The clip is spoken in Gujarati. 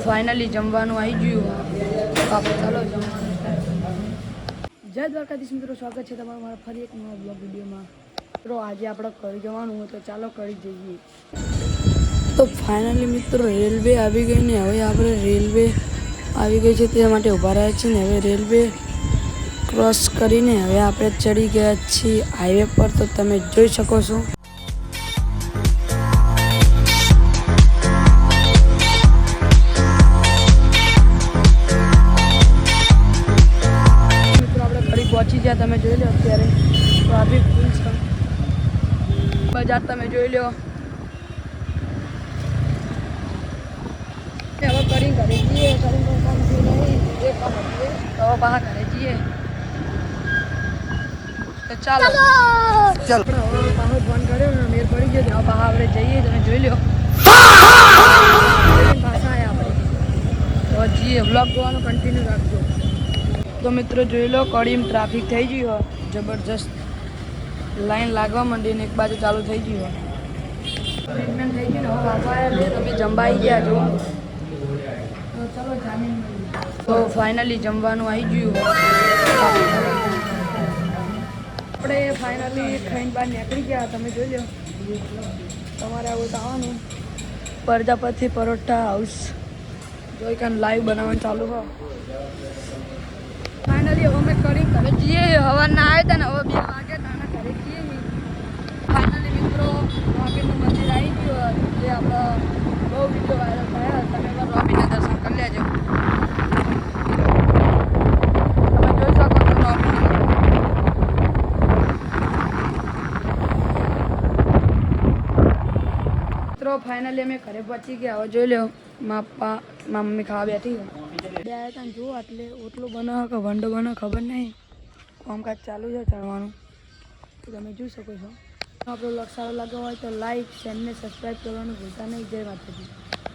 ફાઇનલી જમવાનું આવી ગયું. આપણે ચાલો જય દ્વારકાધીશ મિત્રો, સ્વાગત છે તમારું મારા ફરી એક નવા બ્લોગ વિડીયોમાં. મિત્રો આજે આપણે કરી જવાનું હોય તો ચાલો કરી જઈએ. તો ફાઇનલી મિત્રો રેલવે આવી ગઈ ને હવે આપણે રેલવે આવી ગઈ છે તે માટે ઊભા રહ્યા છીએ ને હવે રેલવે ક્રોસ કરીને હવે આપણે ચડી ગયા છીએ હાઈવે પર. તો તમે જોઈ શકો છો. પહોંચી ગયા તમે જોઈ લો. અત્યારે ટ્રાફિક ફૂલ છે. બજાર તમે જોઈ લો. હવે કરી ઘરે જઈએ. કરીને કામ થયું નહીં એ કામ હતું તો બહાર ઘરે જઈએ. તો ચાલો ચાલો હવે પાછો ફોન કર્યો ને મેર પડી ગયો. હવે બહાર આપણે જઈએ. તમે જોઈ લો પાછા આવ્યા આપણે. તો જઈએ. બ્લોગ જોવાનું કન્ટિન્યુ રાખજો. તો મિત્રો જોઈ લો કડીમ ટ્રાફિક થઈ ગયું જબરજસ્ત. લાઈન લાગવા માંડી ને એક બાજુ ચાલુ થઈ ગયું. ટ્રીટમેન્ટ થઈ ગયું ને હવે બાપા તમે જમવા આવી ગયા છો. તો ચલો જામીન. તો ફાઇનલી જમવાનું આવી ગયું. આપણે ફાઇનલી ખાઈને બહાર નીકળી ગયા. તમે જોઈ લો. તમારે આવું તો આવવાનું પ્રજાપતિ પરોઠા હાઉસ જોઈ કાન લાઈવ બનાવવાનું ચાલુ હોય. ફાઇનલી હવે અમે કરી ઘરે જઈએ. હવાના આવ્યા હતા ને હવે 2 વાગે તાના ઘરે જઈએ. ફાઇનલી મિત્રો રોબીનનું મંદિર આવી ગયું જે આપણા બહુ વિડીયો વાયરલ થયા. તમે પણ રોબીના દર્શન કરી લેજો. તમે જોઈ શકો છો રોબીન. મિત્રો ફાઇનલી અમે ઘરે પહોંચી ગયા. હવે જોઈ લો મારા મમ્મી ખાવા બેઠી બે આવ્યા હતા ને જુઓ. એટલે ઓટલું બનાવો કે વંડો બનાવો ખબર નહીં. કામકાજ ચાલુ છે ચડવાનું. તો તમે જોઈ શકો છો. આપણો બ્લોગ સારો લાગ્યો હોય તો લાઈક શેર ને સબસ્ક્રાઈબ કરવાનું ભૂલતા નહીં. જય માતાજી.